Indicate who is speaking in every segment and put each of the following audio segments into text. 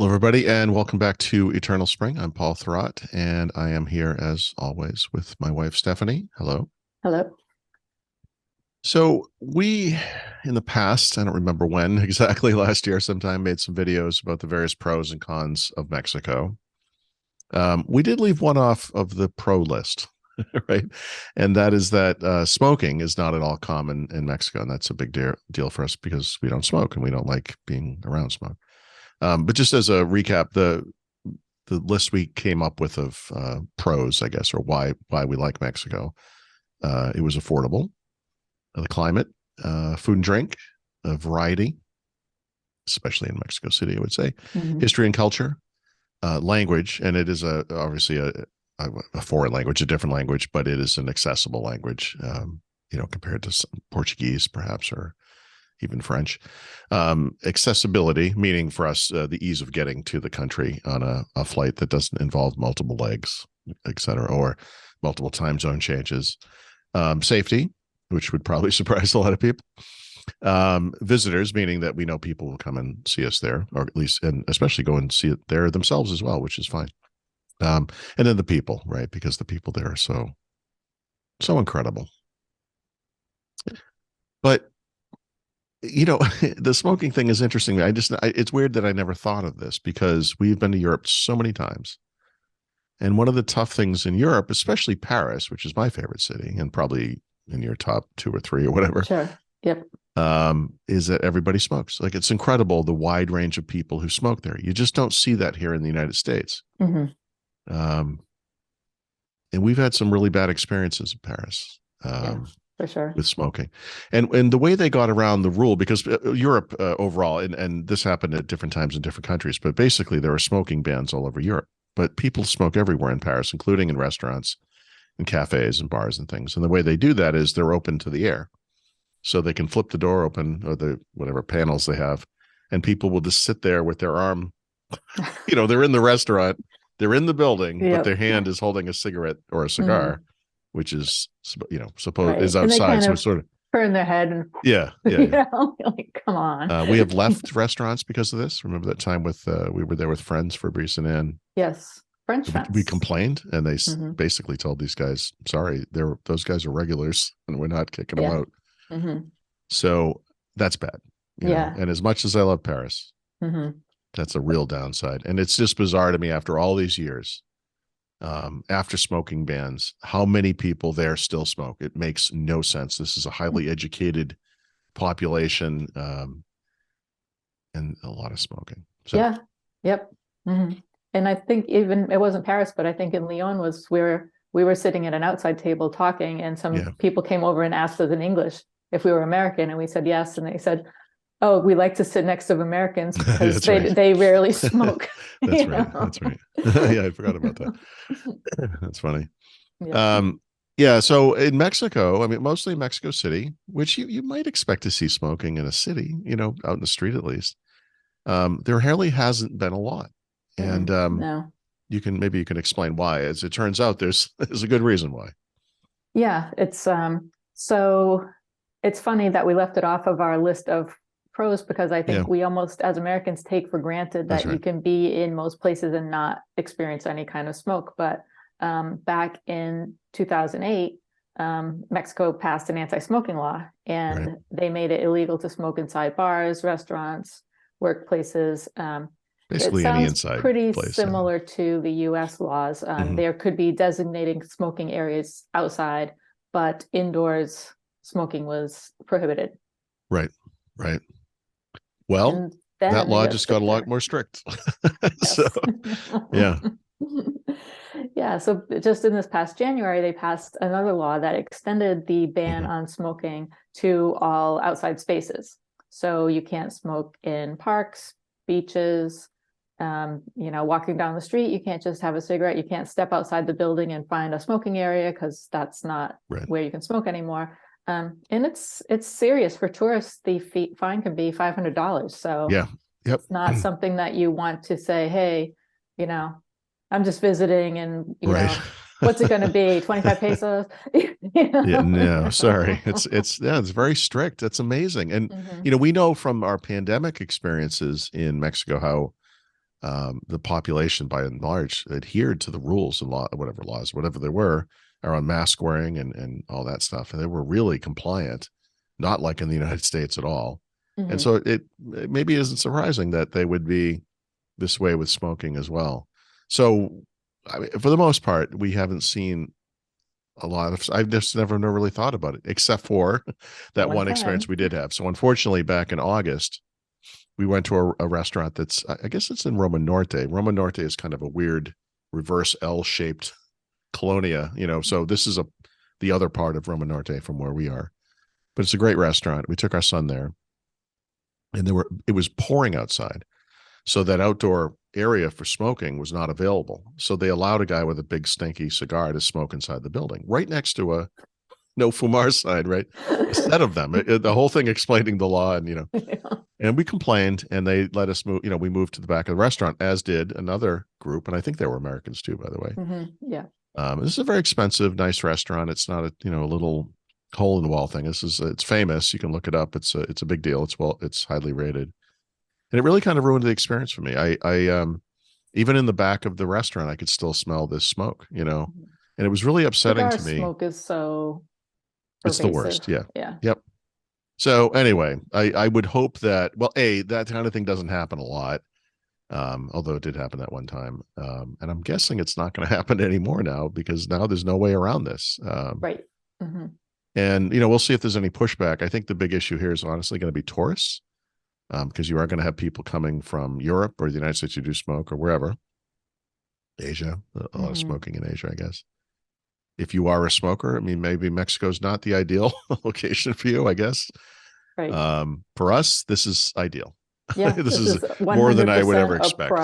Speaker 1: Hello, everybody, and welcome back to Eternal Spring. I'm Paul Thurrott, and I am here as always with my wife, Stephanie. Hello.
Speaker 2: Hello.
Speaker 1: So we, in the past, I don't remember when exactly, last year sometime, made some videos about the various pros and cons of Mexico. We did leave one off of the pro list, right? And that is that smoking is not at all common in Mexico, and that's a big deal for us because we don't smoke and we don't like being around smoke. But just as a recap, the list we came up with of pros, I guess, or why we like Mexico. It was affordable, the climate, food and drink, variety, especially in Mexico City, I would say, history and culture, language, and it is obviously a foreign language, a different language, but it is an accessible language, compared to some Portuguese, perhaps, or even French. Accessibility, meaning for us, the ease of getting to the country on a flight that doesn't involve multiple legs, et cetera, or multiple time zone changes. Safety, which would probably surprise a lot of people. Visitors, meaning that we know people will come and see us there, or at least, and especially go and see it there themselves as well, which is fine. And then the people, right? Because the people there are so incredible. But the smoking thing is interesting. It's weird that I never thought of this because we've been to Europe so many times. And one of the tough things in Europe, especially Paris, which is my favorite city and probably in your top 2 or 3 or whatever.
Speaker 2: Sure. Yep.
Speaker 1: Is that everybody smokes. Like, it's incredible the wide range of people who smoke there. You just don't see that here in the United States.
Speaker 2: Mm-hmm.
Speaker 1: And we've had some really bad experiences in Paris.
Speaker 2: For sure.
Speaker 1: With smoking, and the way they got around the rule, because Europe overall, and this happened at different times in different countries, but basically there are smoking bans all over Europe, but people smoke everywhere in Paris, including in restaurants and cafes and bars and things. And the way they do that is they're open to the air, so they can flip the door open, or the whatever panels they have, and people will just sit there with their arm, they're in the restaurant, they're in the building, but their hand is holding a cigarette or a cigar. Which is, suppose is outside, so sort of
Speaker 2: turn their head and like, come on.
Speaker 1: We have left restaurants because of this. Remember that time with we were there with friends, Fabrice and Ann.
Speaker 2: Yes, French friends.
Speaker 1: We complained, and they basically told these guys, "Sorry, those guys are regulars, and we're not kicking them out." So that's bad. And as much as I love Paris, that's a real downside, and it's just bizarre to me after all these years. After smoking bans, how many people there still smoke? It makes no sense. This is a highly educated population, and a lot of smoking. So.
Speaker 2: Yeah. Yep. And I think even it wasn't Paris, but I think in Lyon was where we were sitting at an outside table talking, and some people came over and asked us in English if we were American, and we said yes, and they said, "Oh, we like to sit next to Americans because they rarely smoke."
Speaker 1: That's right. That's right. Yeah, I forgot about that. That's funny. Yeah. So in Mexico, I mean, mostly in Mexico City, which you might expect to see smoking in a city, out in the street at least. There really hasn't been a lot, and
Speaker 2: no.
Speaker 1: you can explain why. As it turns out, there's a good reason why.
Speaker 2: Yeah, it's so it's funny that we left it off of our list of pros, because I think we almost, as Americans, take for granted that you can be in most places and not experience any kind of smoke. But back in 2008, Mexico passed an anti-smoking law, and they made it illegal to smoke inside bars, restaurants, workplaces.
Speaker 1: Basically, any inside
Speaker 2: pretty
Speaker 1: place,
Speaker 2: similar to the U.S. laws. There could be designating smoking areas outside, but indoors smoking was prohibited.
Speaker 1: Right. Well, that law just got a lot more strict. So, yeah.
Speaker 2: Yeah. So just in this past January, they passed another law that extended the ban on smoking to all outside spaces. So you can't smoke in parks, beaches, walking down the street. You can't just have a cigarette. You can't step outside the building and find a smoking area, because that's not where you can smoke anymore. And it's serious for tourists. The fine can be $500. So it's not something that you want to say, hey, I'm just visiting, and what's it going to be? 25 pesos?
Speaker 1: Yeah, no, sorry. It's very strict. That's amazing. And we know from our pandemic experiences in Mexico the population by and large adhered to the rules and whatever they were, around mask wearing and all that stuff. And they were really compliant, not like in the United States at all. And so it maybe isn't surprising that they would be this way with smoking as well. So I mean, for the most part, we haven't seen a lot of, I've just never really thought about it, except for that one experience we did have. So unfortunately, back in August, we went to a restaurant that's, I guess it's in Roma Norte. Roma Norte is kind of a weird reverse L-shaped colonia, you know, so this is the other part of Roma Norte from where we are. But it's a great restaurant. We took our son there, and it was pouring outside. So that outdoor area for smoking was not available. So they allowed a guy with a big stinky cigar to smoke inside the building, right next to a no fumar sign, right? A set of them. The whole thing explaining the law, and
Speaker 2: Yeah.
Speaker 1: and we complained, and they let us move. We moved to the back of the restaurant, as did another group, and I think they were Americans too, by the way.
Speaker 2: Yeah.
Speaker 1: This is a very expensive, nice restaurant. It's not a little hole in the wall thing. It's famous. You can look it up. It's a big deal. It's highly rated. And it really kind of ruined the experience for me. I even in the back of the restaurant, I could still smell this smoke, and it was really upsetting
Speaker 2: Cigar
Speaker 1: to me.
Speaker 2: smoke is so
Speaker 1: It's the worst.
Speaker 2: pervasive.
Speaker 1: Yeah.
Speaker 2: Yeah.
Speaker 1: Yep. So anyway, I would hope that, well, that kind of thing doesn't happen a lot. Although it did happen that one time. And I'm guessing it's not going to happen anymore now, because now there's no way around this.
Speaker 2: Right.
Speaker 1: And, we'll see if there's any pushback. I think the big issue here is honestly going to be tourists. Because you are going to have people coming from Europe or the United States who do smoke, or wherever. Asia, a lot of smoking in Asia, I guess. If you are a smoker, I mean, maybe Mexico's not the ideal location for you, I guess.
Speaker 2: Right.
Speaker 1: For us, this is ideal.
Speaker 2: Yeah,
Speaker 1: this is more than I would ever expect.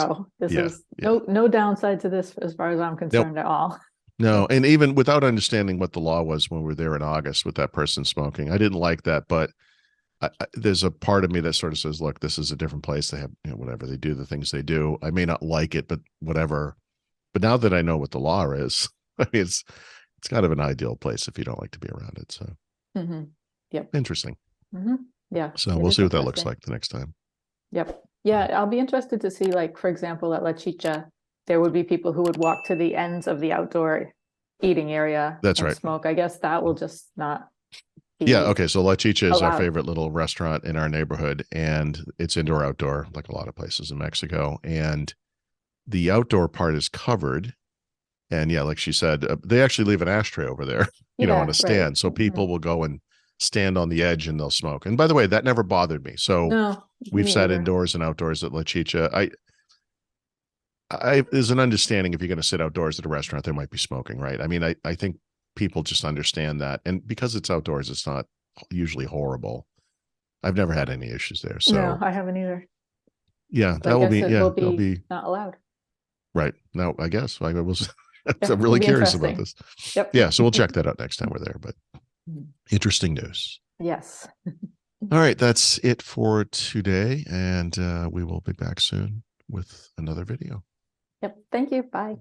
Speaker 2: This is no downside to this as far as I'm concerned at all.
Speaker 1: No, and even without understanding what the law was when we were there in August with that person smoking, I didn't like that, but there's a part of me that sort of says, look, this is a different place. They have, whatever they do, the things they do. I may not like it, but whatever. But now that I know what the law is, I mean, it's kind of an ideal place if you don't like to be around it. So,
Speaker 2: Yep.
Speaker 1: Interesting.
Speaker 2: Yeah.
Speaker 1: So we'll see what that looks like the next time.
Speaker 2: Yep. Yeah. I'll be interested to see, like, for example, at La Chicha, there would be people who would walk to the ends of the outdoor eating area.
Speaker 1: That's
Speaker 2: and
Speaker 1: right.
Speaker 2: Smoke. I guess that will just not.
Speaker 1: Yeah. Okay. So La Chicha is our favorite little restaurant in our neighborhood, and it's indoor outdoor, like a lot of places in Mexico. And the outdoor part is covered. And yeah, like she said, they actually leave an ashtray over there, on a stand. Right. So people will go and stand on the edge and they'll smoke. And by the way, that never bothered me. So we've sat indoors and outdoors at La Chicha. There's an understanding if you're going to sit outdoors at a restaurant, there might be smoking, right? I mean, I think people just understand that. And because it's outdoors, it's not usually horrible. I've never had any issues there. So
Speaker 2: no, I haven't either.
Speaker 1: Yeah,
Speaker 2: that will be, that'll be not allowed.
Speaker 1: Right. Now, I guess I'm really curious about this.
Speaker 2: Yep.
Speaker 1: Yeah. So we'll check that out next time we're there, but interesting news.
Speaker 2: Yes.
Speaker 1: All right. That's it for today. And we will be back soon with another video.
Speaker 2: Yep. Thank you. Bye.